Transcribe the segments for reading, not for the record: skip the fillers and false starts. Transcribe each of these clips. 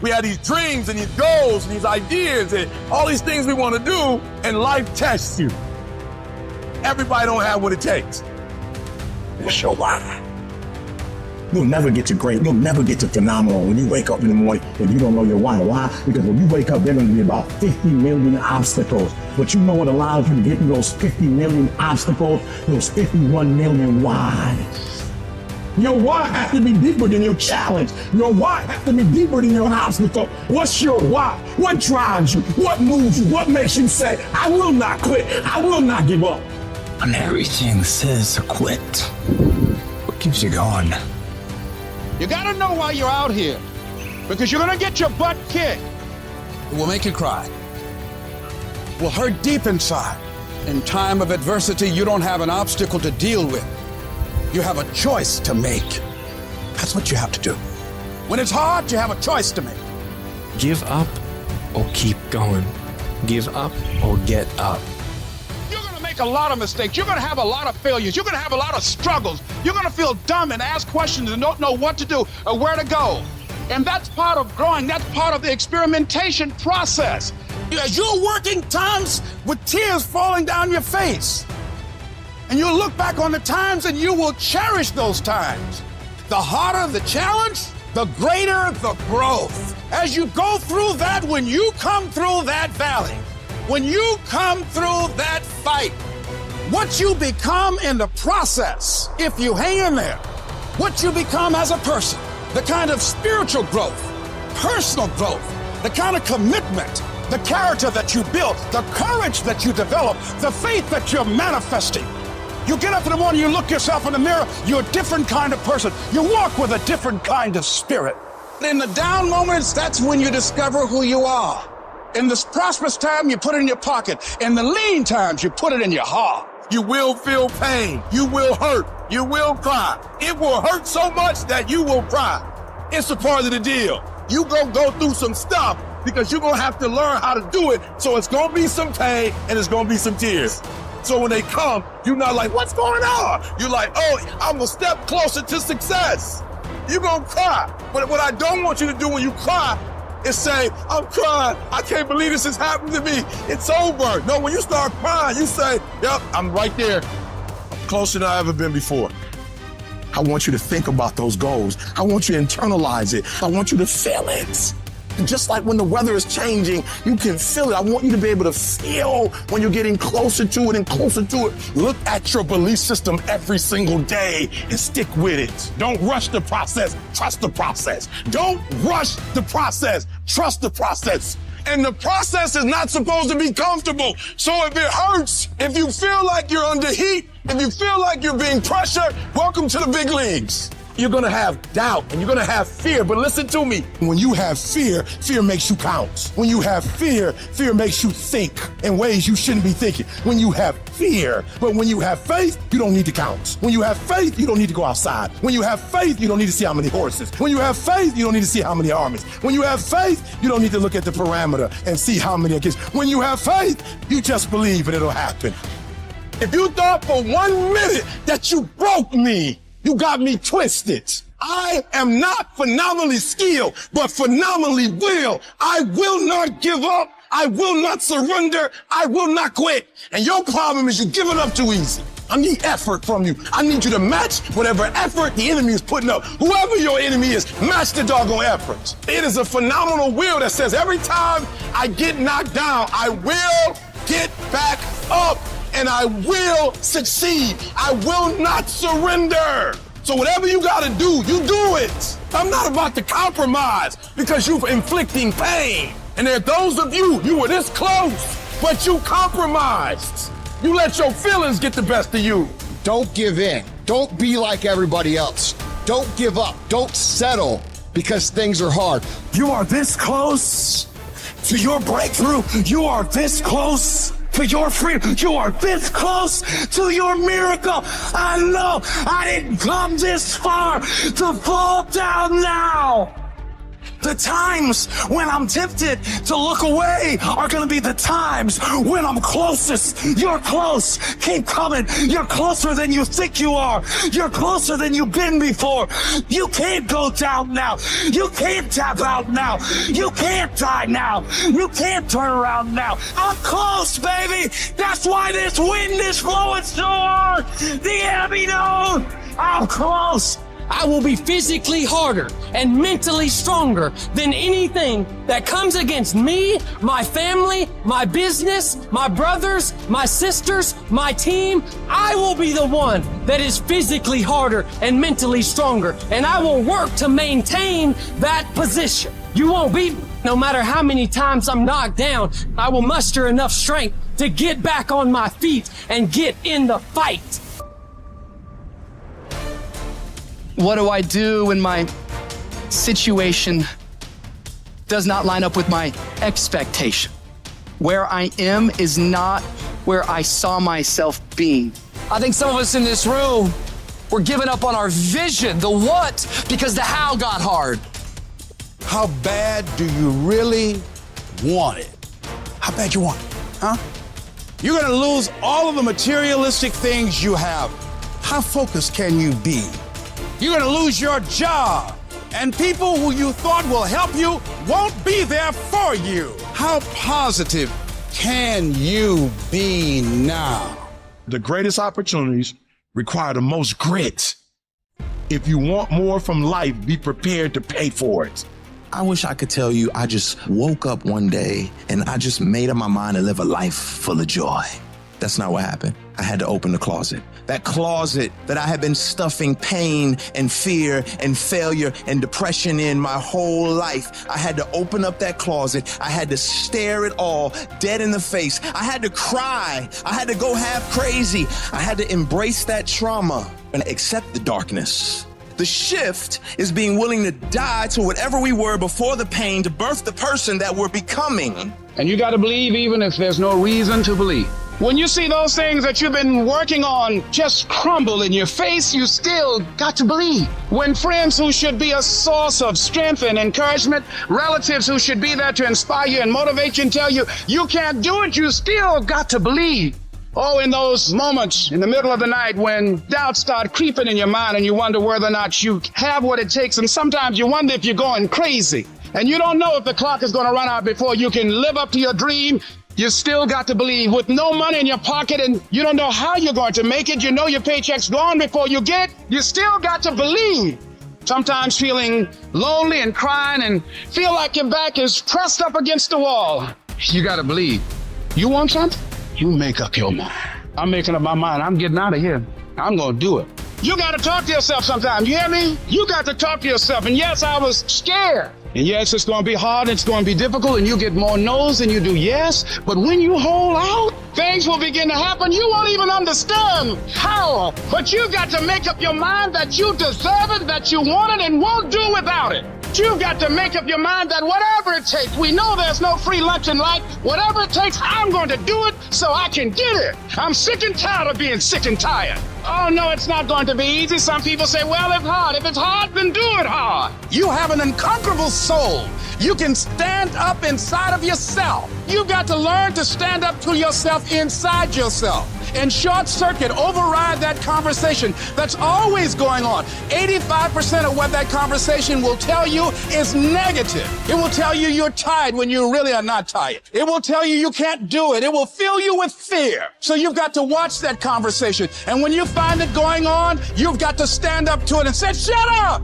We have these dreams and these goals and these ideas and all these things we want to do, and life tests you. Everybody don't have what it takes. What's your why? You'll never get to great. You'll never get to phenomenal when you wake up in the morning if you don't know your why. Why? Because when you wake up, there are going to be about 50 million obstacles. But you know what allows you to get through those 50 million obstacles? Those 51 million whys. Your why has to be deeper than your challenge. Your why has to be deeper than your obstacle. What's your why? What drives you? What moves you? What makes you say, I will not quit. I will not give up? When everything says to quit, what keeps you going? You gotta know why you're out here, because you're gonna get your butt kicked. It will make you cry. It will hurt deep inside. In time of adversity, you don't have an obstacle to deal with. You have a choice to make. That's what you have to do. When it's hard, you have a choice to make. Give up or keep going. Give up or get up. You're gonna make a lot of mistakes. You're gonna have a lot of failures. You're gonna have a lot of struggles. You're gonna feel dumb and ask questions and don't know what to do or where to go. And that's part of growing. That's part of the experimentation process. As you're working times with tears falling down your face, and you'll look back on the times and you will cherish those times. The harder the challenge, the greater the growth. As you go through that, when you come through that valley, when you come through that fight, what you become in the process, if you hang in there, what you become as a person, the kind of spiritual growth, personal growth, the kind of commitment, the character that you build, the courage that you develop, the faith that you're manifesting. You get up in the morning, you look yourself in the mirror, you're a different kind of person. You walk with a different kind of spirit. In the down moments, that's when you discover who you are. In the prosperous time, you put it in your pocket. In the lean times, you put it in your heart. You will feel pain. You will hurt. You will cry. It will hurt so much that you will cry. It's a part of the deal. You gonna go through some stuff because you're gonna have to learn how to do it. So it's gonna be some pain and it's gonna be some tears. So when they come, you're not like, what's going on? You're like, oh, I'm a step closer to success. You're gonna cry. But what I don't want you to do when you cry is say, I'm crying. I can't believe this is happening to me. It's over. No, when you start crying, you say, yep, I'm right there. I'm closer than I've ever been before. I want you to think about those goals. I want you to internalize it. I want you to feel it. And just like when the weather is changing, you can feel it. I want you to be able to feel when you're getting closer to it and closer to it. Look at your belief system every single day and stick with it. Don't rush the process. Trust the process. Don't rush the process. Trust the process. And the process is not supposed to be comfortable. So if it hurts, if you feel like you're under heat, if you feel like you're being pressured, welcome to the big leagues. You're gonna have doubt and you're gonna have fear, but listen to me. When you have fear, fear makes you count. When you have fear, fear makes you think in ways you shouldn't be thinking. When you have fear, but when you have faith, you don't need to count. When you have faith, you don't need to go outside. When you have faith, you don't need to see how many horses. When you have faith, you don't need to see how many armies. When you have faith, you don't need to look at the parameter and see how many are kids. When you have faith, you just believe and it'll happen. If you thought for 1 minute that you broke me, you got me twisted. I am not phenomenally skilled, but phenomenally will. I will not give up. I will not surrender. I will not quit. And your problem is you're giving up too easy. I need effort from you. I need you to match whatever effort the enemy is putting up. Whoever your enemy is, match the doggone effort. It is a phenomenal will that says every time I get knocked down, I will get back up. And I will succeed. I will not surrender. So whatever you gotta do, you do it. I'm not about to compromise because you're inflicting pain. And there are those of you, you were this close, but you compromised. You let your feelings get the best of you. Don't give in. Don't be like everybody else. Don't give up. Don't settle because things are hard. You are this close to your breakthrough. You are this close to your freedom. You are this close to your miracle. I know I didn't come this far to fall down now. The times when I'm tempted to look away are going to be the times when I'm closest. You're close. Keep coming. You're closer than you think you are. You're closer than you've been before. You can't go down now. You can't tap out now. You can't die now. You can't turn around now. I'm close, baby. That's why this wind is blowing so hard. The enemy knows I'm close. I will be physically harder and mentally stronger than anything that comes against me, my family, my business, my brothers, my sisters, my team. I will be the one that is physically harder and mentally stronger, and I will work to maintain that position. You won't beat me. No matter how many times I'm knocked down, I will muster enough strength to get back on my feet and get in the fight. What do I do when my situation does not line up with my expectation? Where I am is not where I saw myself being. I think some of us in this room, we're giving up on our vision, the what, because the how got hard. How bad do you really want it? How bad you want it, huh? You're gonna lose all of the materialistic things you have. How focused can you be? You're gonna lose your job, and people who you thought will help you won't be there for you. How positive can you be now? The greatest opportunities require the most grit. If you want more from life, be prepared to pay for it. I wish I could tell you I just woke up one day and I just made up my mind to live a life full of joy. That's not what happened. I had to open the closet. That closet that I had been stuffing pain and fear and failure and depression in my whole life. I had to open up that closet. I had to stare it all dead in the face. I had to cry. I had to go half crazy. I had to embrace that trauma and accept the darkness. The shift is being willing to die to whatever we were before the pain to birth the person that we're becoming. And you got to believe even if there's no reason to believe. When you see those things that you've been working on just crumble in your face, you still got to believe. When friends who should be a source of strength and encouragement, relatives who should be there to inspire you and motivate you and tell you you can't do it, you still got to believe. Oh, in those moments in the middle of the night when doubts start creeping in your mind and you wonder whether or not you have what it takes, and sometimes you wonder if you're going crazy and you don't know if the clock is going to run out before you can live up to your dream. You still got to believe. With no money in your pocket and you don't know how you're going to make it, you know your paycheck's gone before you get it, you still got to believe. Sometimes feeling lonely and crying and feel like your back is pressed up against the wall. You got to believe. You want something? You make up your mind. I'm making up my mind. I'm getting out of here. I'm going to do it. You got to talk to yourself sometimes. You hear me? You got to talk to yourself. And yes, I was scared. And yes, it's going to be hard, it's going to be difficult, and you get more no's than you do yes. But when you hold out, things will begin to happen. You won't even understand how. But you got to make up your mind that you deserve it, that you want it, and won't do without it. You've got to make up your mind that whatever it takes, we know there's no free lunch in life. Whatever it takes, I'm going to do it so I can get it. I'm sick and tired of being sick and tired. Oh, no, it's not going to be easy. Some people say, well, it's hard. If it's hard, then do it hard. You have an unconquerable soul. You can stand up inside of yourself. You've got to learn to stand up to yourself inside yourself and short circuit, override that conversation that's always going on. 85% of what that conversation will tell you is negative. It will tell you you're tired when you really are not tired. It will tell you you can't do it. It will fill you with fear. So you've got to watch that conversation. And when you find it going on, you've got to stand up to it and say, shut up!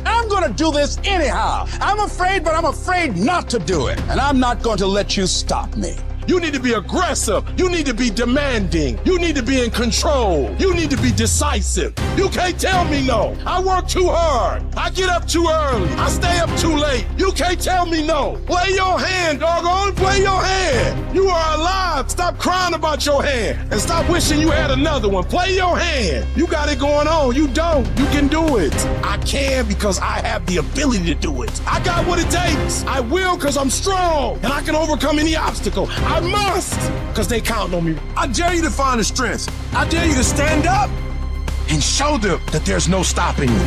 I'm going to do this anyhow. I'm afraid, but I'm afraid not to do it. And I'm not going to let you stop me. You need to be aggressive. You need to be demanding. You need to be in control. You need to be decisive. You can't tell me no. I work too hard. I get up too early. I stay up too late. You can't tell me no. Play your hand, doggone. Play your hand. You are alive. Stop crying about your hand and stop wishing you had another one. Play your hand. You got it going on. You don't. You can do it. I can because I have the ability to do it. I got what it takes. I will because I'm strong and I can overcome any obstacle. I must, because they count on me. I dare you to find the strength. I dare you to stand up and show them that there's no stopping you.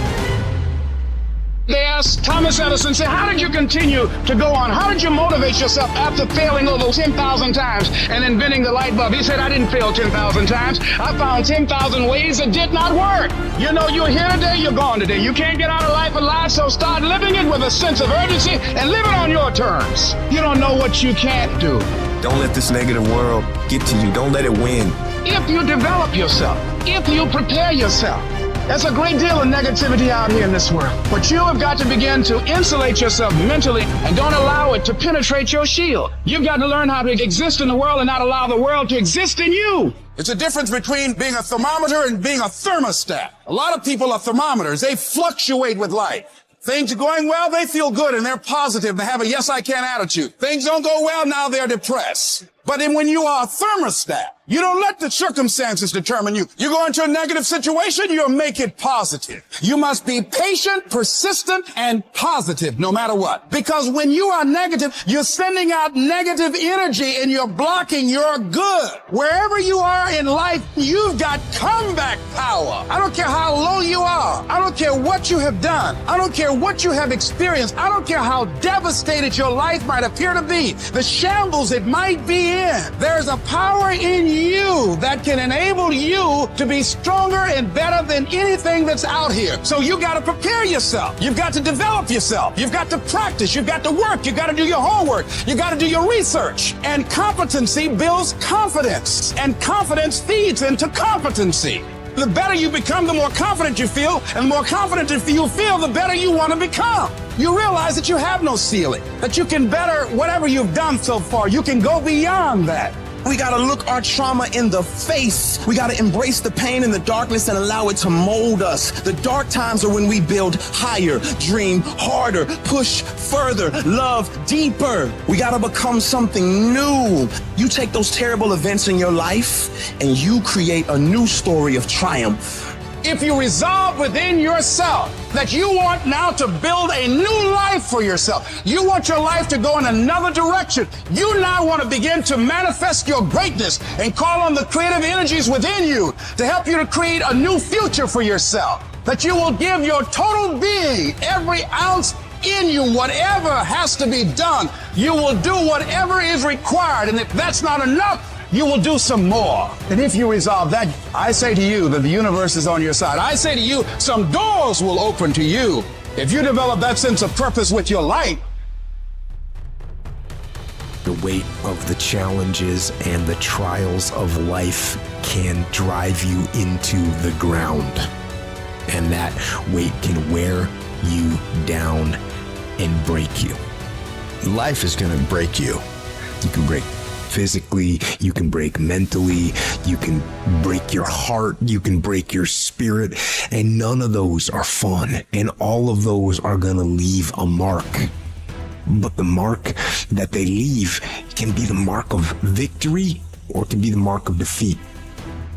They asked Thomas Edison, say, how did you continue to go on? How did you motivate yourself after failing over 10,000 times and inventing the light bulb? He said, I didn't fail 10,000 times. I found 10,000 ways that did not work. You know, you're here today, you're gone today. You can't get out of life alive, so start living it with a sense of urgency and live it on your terms. You don't know what you can't do. Don't let this negative world get to you. Don't let it win. If you develop yourself, if you prepare yourself, there's a great deal of negativity out here in this world. But you have got to begin to insulate yourself mentally and don't allow it to penetrate your shield. You've got to learn how to exist in the world and not allow the world to exist in you. It's a difference between being a thermometer and being a thermostat. A lot of people are thermometers. They fluctuate with life. Things are going well, they feel good and they're positive. They have a yes, I can attitude. Things don't go well, now they're depressed. But then when you are a thermostat, you don't let the circumstances determine you. You go into a negative situation, you'll make it positive. You must be patient, persistent, and positive no matter what. Because when you are negative, you're sending out negative energy and you're blocking your good. Wherever you are in life, you've got comeback power. I don't care how low you are. I don't care what you have done. I don't care what you have experienced. I don't care how devastated your life might appear to be. The shambles it might be in. There's a power in you that can enable you to be stronger and better than anything that's out here. So you got to prepare yourself. You've got to develop yourself. You've got to practice. You've got to work. You've got to do your homework. You've got to do your research. And competency builds confidence. And confidence feeds into competency. The better you become, the more confident you feel, and the more confident you feel, the better you want to become. You realize that you have no ceiling, that you can better whatever you've done so far. You can go beyond that. We gotta look our trauma in the face. We gotta embrace the pain and the darkness and allow it to mold us. The dark times are when we build higher, dream harder, push further, love deeper. We gotta become something new. You take those terrible events in your life and you create a new story of triumph. If you resolve within yourself that you want now to build a new life for yourself, you want your life to go in another direction, you now want to begin to manifest your greatness and call on the creative energies within you to help you to create a new future for yourself, that you will give your total being, every ounce in you, whatever has to be done, you will do whatever is required. And if that's not enough, you will do some more. And if you resolve that, I say to you that the universe is on your side. I say to you, some doors will open to you. If you develop that sense of purpose with your life. The weight of the challenges and the trials of life can drive you into the ground. And that weight can wear you down and break you. Life is going to break you. You can break physically, you can break mentally, you can break your heart, you can break your spirit, and none of those are fun. And all of those are going to leave a mark. But the mark that they leave can be the mark of victory or it can be the mark of defeat.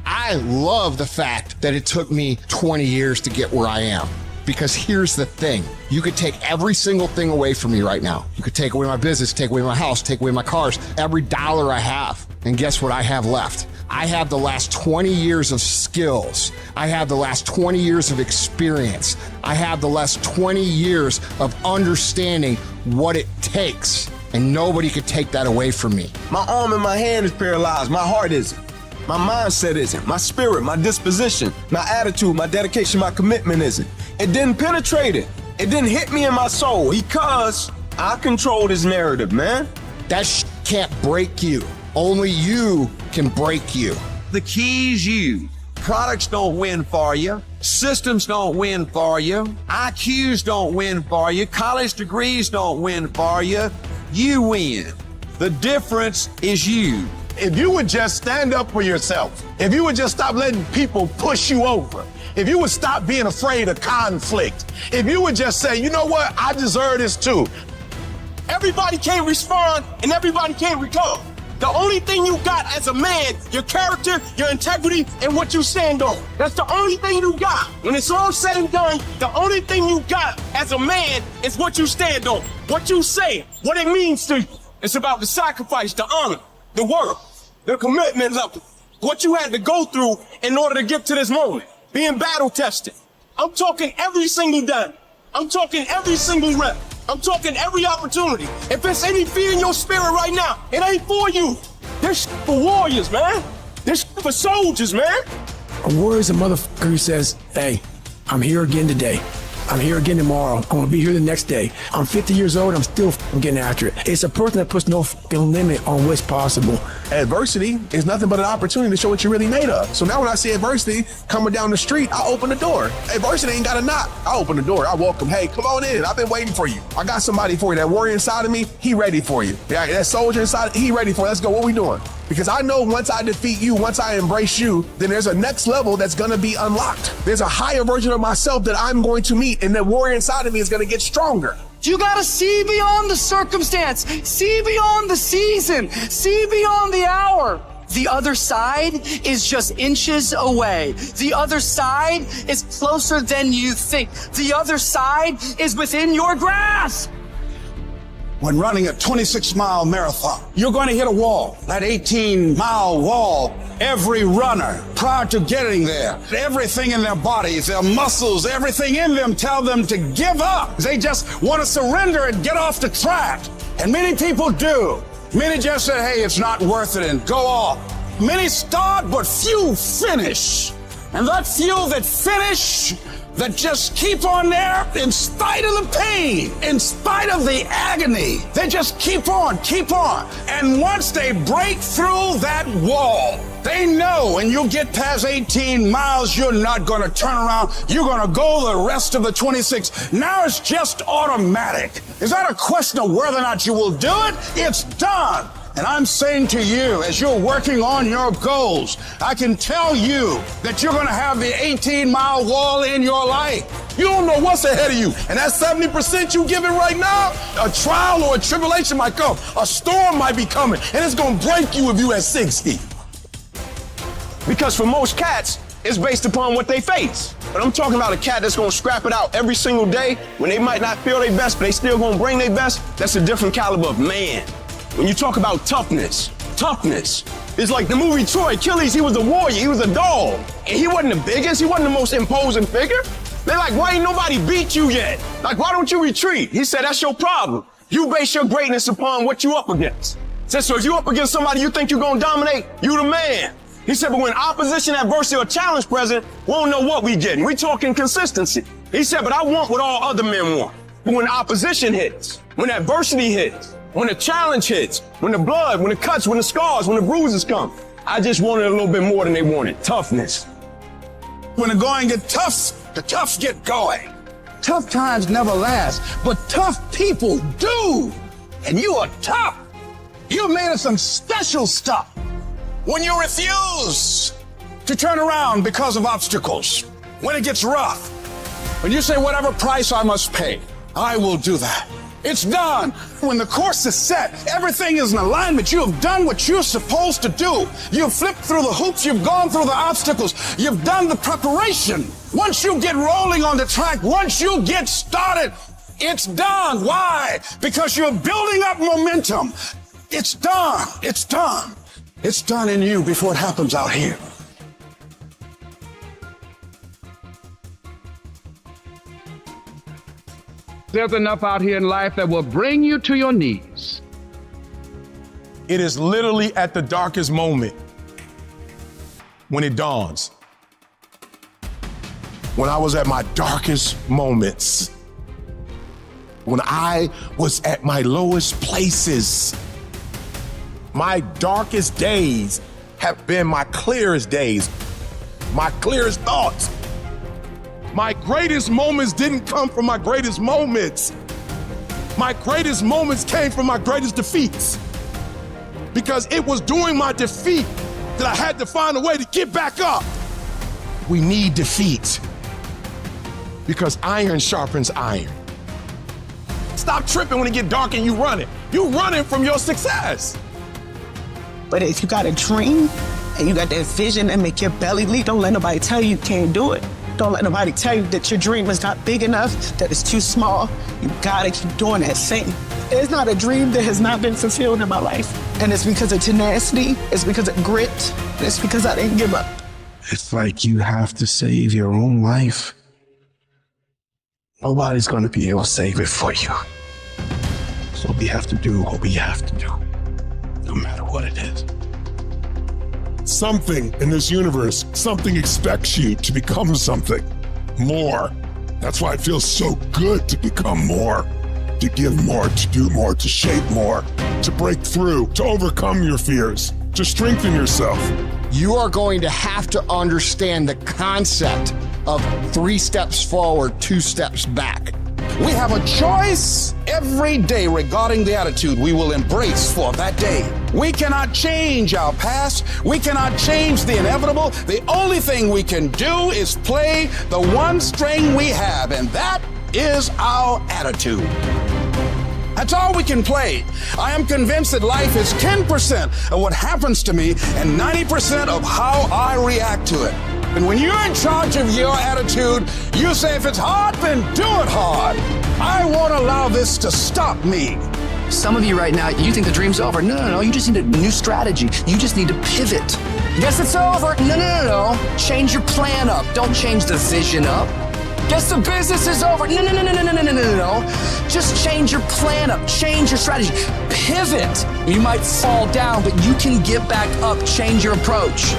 I love the fact that it took me 20 years to get where I am. Because here's the thing. You could take every single thing away from me right now. You could take away my business, take away my house, take away my cars, every dollar I have. And guess what I have left? I have the last 20 years of skills. I have the last 20 years of experience. I have the last 20 years of understanding what it takes. And nobody could take that away from me. My arm and my hand is paralyzed. My heart isn't. My mindset isn't. My spirit, my disposition, my attitude, my dedication, my commitment isn't. It didn't penetrate it. It didn't hit me in my soul because I control this narrative, man. That can't break you. Only you can break you. The key is you. Products don't win for you. Systems don't win for you. IQs don't win for you. College degrees don't win for you. You win. The difference is you. If you would just stand up for yourself, if you would just stop letting people push you over, if you would stop being afraid of conflict, if you would just say, you know what, I deserve this too. Everybody can't respond and everybody can't recover. The only thing you got as a man, your character, your integrity, and what you stand on. That's the only thing you got. When it's all said and done, the only thing you got as a man is what you stand on, what you say, what it means to you. It's about the sacrifice, the honor, the work, the commitment level, what you had to go through in order to get to this moment. Being battle tested. I'm talking every single day. I'm talking every single rep. I'm talking every opportunity. If there's any fear in your spirit right now, it ain't for you. This for warriors, man. This for soldiers, man. A warrior's a motherfucker who says, hey, I'm here again today. I'm here again tomorrow. I'm gonna be here the next day. I'm 50 years old, I'm still getting after it. It's a person that puts no limit on what's possible. Adversity is nothing but an opportunity to show what you're really made of. So now when I see adversity coming down the street, I open the door. Adversity ain't got to knock. I open the door. I welcome. Hey, come on in. I've been waiting for you. I got somebody for you. That warrior inside of me, he ready for you. Yeah, that soldier inside, he ready for you. Let's go. What we doing? Because I know once I defeat you, once I embrace you, then there's a next level that's going to be unlocked. There's a higher version of myself that I'm going to meet, and that warrior inside of me is going to get stronger. You gotta see beyond the circumstance, see beyond the season, see beyond the hour. The other side is just inches away. The other side is closer than you think. The other side is within your grasp. When running a 26-mile marathon, you're going to hit a wall, that 18-mile wall. Every runner, prior to getting there, everything in their bodies, their muscles, everything in them tell them to give up. They just want to surrender and get off the track. And many people do. Many just say, hey, it's not worth it, and go off. Many start, but few finish. And that few that finish, that just keep on there in spite of the pain, in spite of the agony. They just keep on. And once they break through that wall, they know when you get past 18 miles, you're not going to turn around. You're going to go the rest of the 26. Now it's just automatic. Is that a question of whether or not you will do it? It's done. And I'm saying to you, as you're working on your goals, I can tell you that you're going to have the 18-mile wall in your life. You don't know what's ahead of you. And that 70% you giving right now, a trial or a tribulation might come. A storm might be coming, and it's going to break you if you at 60. Because for most cats, it's based upon what they face. But I'm talking about a cat that's gonna scrap it out every single day when they might not feel their best, but they still gonna bring their best. That's a different caliber of man. When you talk about toughness is like the movie Troy. Achilles, he was a warrior, he was a dog. And he wasn't the biggest, he wasn't the most imposing figure. They're like, why ain't nobody beat you yet? Like, why don't you retreat? He said, that's your problem. You base your greatness upon what you up against. Said, so if you up against somebody you think you're gonna dominate, you the man. He said, but when opposition, adversity, or challenge present, we don't know what we getting. We talking consistency. He said, but I want what all other men want. But when opposition hits, when adversity hits, when the challenge hits, when the blood, when the cuts, when the scars, when the bruises come, I just wanted a little bit more than they wanted. Toughness. When the going get tough, the toughs get going. Tough times never last, but tough people do. And you are tough. You're made of some special stuff. When you refuse to turn around because of obstacles, when it gets rough, when you say whatever price I must pay, I will do that. It's done. When the course is set, everything is in alignment. You have done what you're supposed to do. You've flipped through the hoops. You've gone through the obstacles. You've done the preparation. Once you get rolling on the track, once you get started, it's done. Why? Because you're building up momentum. It's done. It's done. It's done in you before it happens out here. There's enough out here in life that will bring you to your knees. It is literally at the darkest moment when it dawns. When I was at my darkest moments, when I was at my lowest places, my darkest days have been my clearest days, my clearest thoughts. My greatest moments didn't come from my greatest moments. My greatest moments came from my greatest defeats. Because it was during my defeat that I had to find a way to get back up. We need defeat. Because iron sharpens iron. Stop tripping when it get dark and you running. You running from your success. But if you got a dream and you got that vision that make your belly leap, don't let nobody tell you can't do it. Don't let nobody tell you that your dream is not big enough, that it's too small. You gotta keep doing that thing. There's not a dream that has not been fulfilled in my life. And it's because of tenacity, it's because of grit, it's because I didn't give up. It's like you have to save your own life. Nobody's going to be able to save it for you. So we have to do what we have to do, no matter what it is. Something in this universe, something expects you to become something more. That's why it feels so good to become more, to give more, to do more, to shape more, to break through, to overcome your fears, to strengthen yourself. You are going to have to understand the concept of 3 steps forward, 2 steps back. We have a choice every day regarding the attitude we will embrace for that day. We cannot change our past. We cannot change the inevitable. The only thing we can do is play the one string we have, and that is our attitude. That's all we can play. I am convinced that life is 10% of what happens to me and 90% of how I react to it. And when you're in charge of your attitude, you say, if it's hard, then do it hard. I won't allow this to stop me. Some of you right now, you think the dream's over. No. You just need a new strategy. You just need to pivot. Yes, it's over. No. Change your plan up. Don't change the vision up. Guess the business is over. No. Just change your plan up. Change your strategy. Pivot. You might fall down, but you can get back up. Change your approach.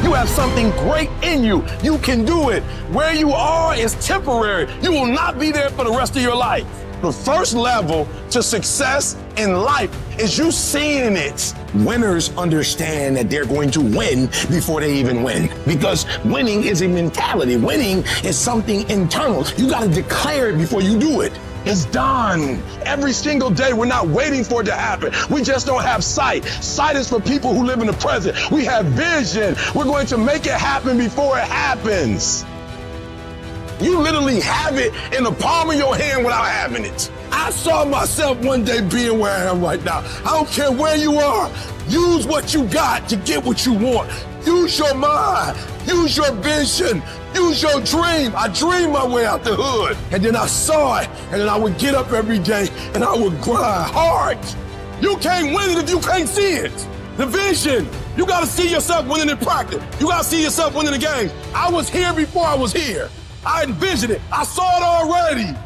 You have something great in you. You can do it. Where you are is temporary. You will not be there for the rest of your life. The first level to success in life is you seeing it. Winners understand that they're going to win before they even win, because winning is a mentality. Winning is something internal. You got to declare it before you do it. It's done. Every single day, we're not waiting for it to happen. We just don't have sight. Sight is for people who live in the present. We have vision. We're going to make it happen before it happens. You literally have it in the palm of your hand without having it. I saw myself one day being where I am right now. I don't care where you are. Use what you got to get what you want. Use your mind. Use your vision. Use your dream. I dreamed my way out the hood, and then I saw it, and then I would get up every day, and I would grind hard. You can't win it if you can't see it. The vision. You got to see yourself winning in practice. You got to see yourself winning the game. I was here before I was here. I envisioned it. I saw it already.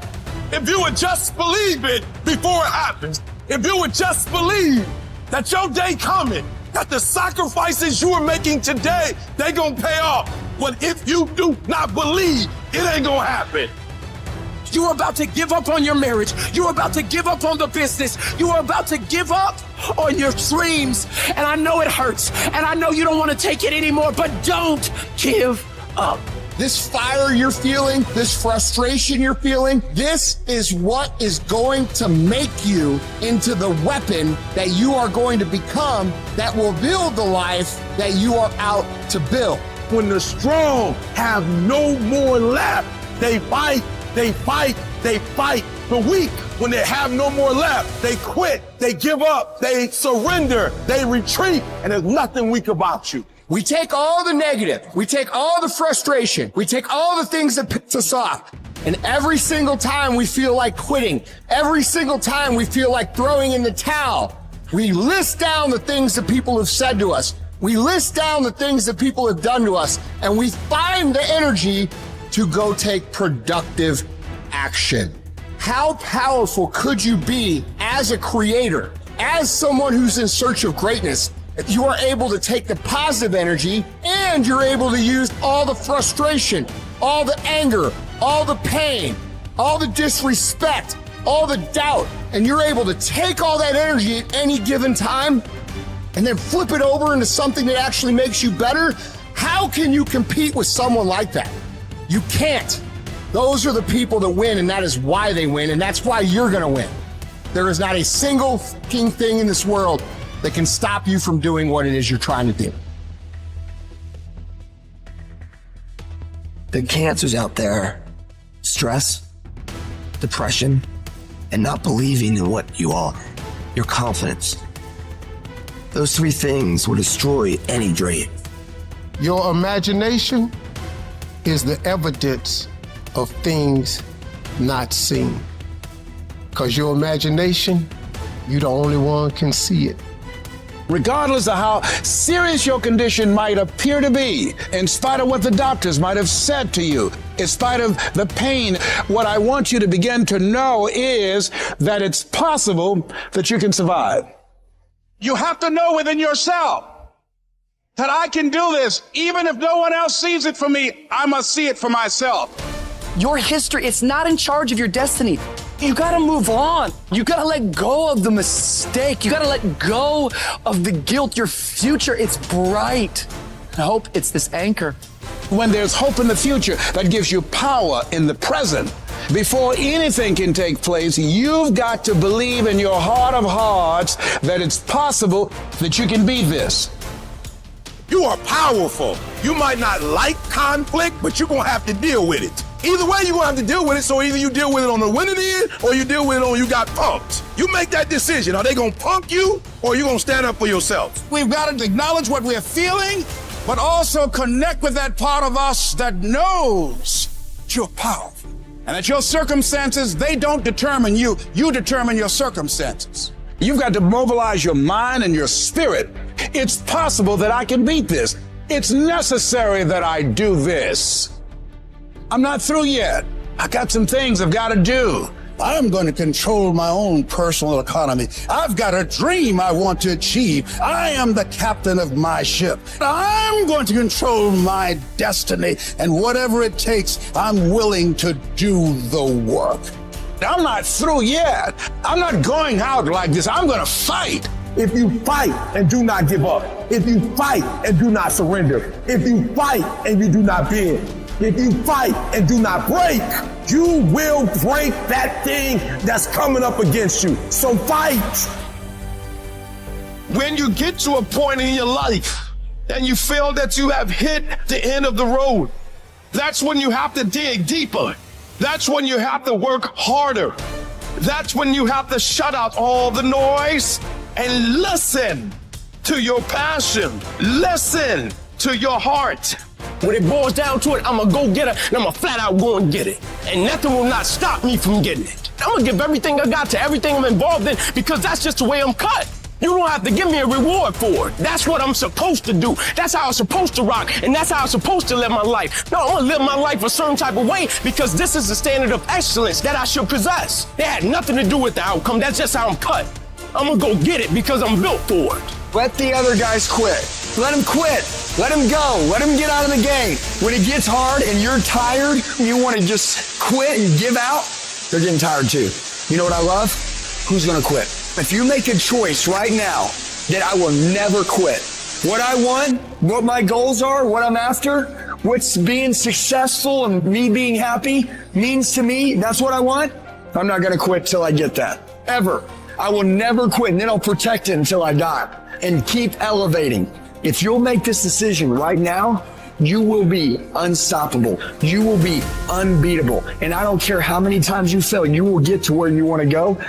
If you would just believe it before it happens, if you would just believe that your day coming, that the sacrifices you are making today, they gonna pay off. But if you do not believe, it ain't gonna happen. You're about to give up on your marriage. You're about to give up on the business. You are about to give up on your dreams. And I know it hurts. And I know you don't want to take it anymore, but don't give up. This fire you're feeling, this frustration you're feeling, this is what is going to make you into the weapon that you are going to become, that will build the life that you are out to build. When the strong have no more left, they fight, they fight, they fight. The weak, when they have no more left, they quit, they give up, they surrender, they retreat, and there's nothing weak about you. We take all the negative, we take all the frustration, we take all the things that piss us off, and every single time we feel like quitting, every single time we feel like throwing in the towel, we list down the things that people have said to us, we list down the things that people have done to us, and we find the energy to go take productive action. How powerful could you be as a creator, as someone who's in search of greatness, if you are able to take the positive energy and you're able to use all the frustration, all the anger, all the pain, all the disrespect, all the doubt, and you're able to take all that energy at any given time and then flip it over into something that actually makes you better? How can you compete with someone like that? You can't. Those are the people that win, and that is why they win, and that's why you're gonna win. There is not a single fucking thing in this world that can stop you from doing what it is you're trying to do. The cancers out there: stress, depression, and not believing in what you are, your confidence. Those 3 things will destroy any dream. Your imagination is the evidence of things not seen. Because your imagination, you're the only one can see it. Regardless of how serious your condition might appear to be, in spite of what the doctors might have said to you, in spite of the pain, what I want you to begin to know is that it's possible that you can survive. You have to know within yourself that I can do this. Even if no one else sees it for me, I must see it for myself. Your history, it's not in charge of your destiny. You gotta move on. You gotta let go of the mistake. You gotta let go of the guilt. Your future, it's bright. I hope it's this anchor. When there's hope in the future, that gives you power in the present. Before anything can take place, you've got to believe in your heart of hearts that it's possible that you can beat this. You are powerful. You might not like conflict, but you're gonna have to deal with it. Either way, you're gonna have to deal with it, so either you deal with it on the winning end, or you deal with it on you got punked. You make that decision. Are they gonna punk you, or are you gonna stand up for yourself? We've got to acknowledge what we're feeling, but also connect with that part of us that knows you're powerful. And that your circumstances, they don't determine you. You determine your circumstances. You've got to mobilize your mind and your spirit. It's possible that I can beat this. It's necessary that I do this. I'm not through yet. I got some things I've got to do. I'm going to control my own personal economy. I've got a dream I want to achieve. I am the captain of my ship. I'm going to control my destiny, and whatever it takes, I'm willing to do the work. I'm not through yet. I'm not going out like this. I'm going to fight. If you fight and do not give up, if you fight and do not surrender, if you fight and you do not bend, if you fight and do not break, you will break that thing that's coming up against you. So fight. When you get to a point in your life and you feel that you have hit the end of the road, that's when you have to dig deeper. That's when you have to work harder. That's when you have to shut out all the noise and listen to your passion. Listen to your heart. When it boils down to it, I'm a go-getter, and I'm a flat out go and get it. And nothing will not stop me from getting it. I'm gonna give everything I got to everything I'm involved in, because that's just the way I'm cut. You don't have to give me a reward for it. That's what I'm supposed to do. That's how I'm supposed to rock, and that's how I'm supposed to live my life. No, I'm gonna live my life a certain type of way, because this is the standard of excellence that I should possess. It had nothing to do with the outcome. That's just how I'm cut. I'm gonna go get it because I'm built for it. Let the other guys quit. Let them quit. Let them go. Let them get out of the game. When it gets hard and you're tired, you want to just quit and give out, they're getting tired too. You know what I love? Who's going to quit? If you make a choice right now that I will never quit, what I want, what my goals are, what I'm after, what's being successful and me being happy means to me, that's what I want, I'm not going to quit till I get that. Ever. I will never quit, and then I'll protect it until I die and keep elevating. If you'll make this decision right now, you will be unstoppable. You will be unbeatable. And I don't care how many times you fail, you will get to where you want to go.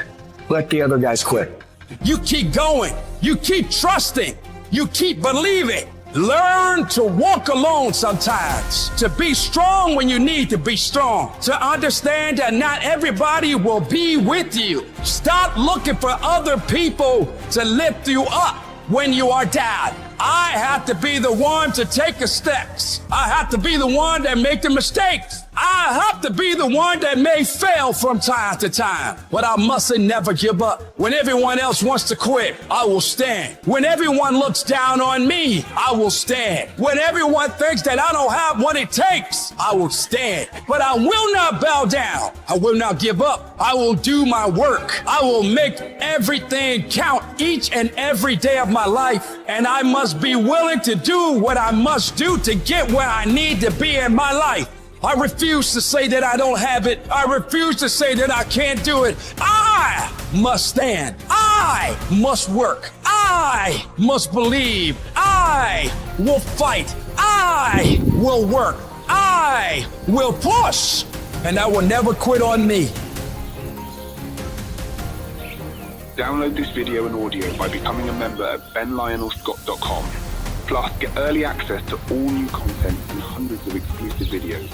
Let the other guys quit. You keep going. You keep trusting. You keep believing. Learn to walk alone sometimes, to be strong when you need to be strong, to understand that not everybody will be with you. Stop looking for other people to lift you up when you are down. I have to be the one to take the steps. I have to be the one that make the mistakes. I have to be the one that may fail from time to time. But I mustn't never give up. When everyone else wants to quit, I will stand. When everyone looks down on me, I will stand. When everyone thinks that I don't have what it takes, I will stand. But I will not bow down. I will not give up. I will do my work. I will make everything count each and every day of my life. And I must be willing to do what I must do to get where I need to be in my life. I refuse to say that I don't have it. I refuse to say that I can't do it. I must stand. I must work. I must believe. I will fight. I will work. I will push. And I will never quit on me. Download this video and audio by becoming a member at benlionelscott.com. Plus, get early access to all new content and hundreds of exclusive videos.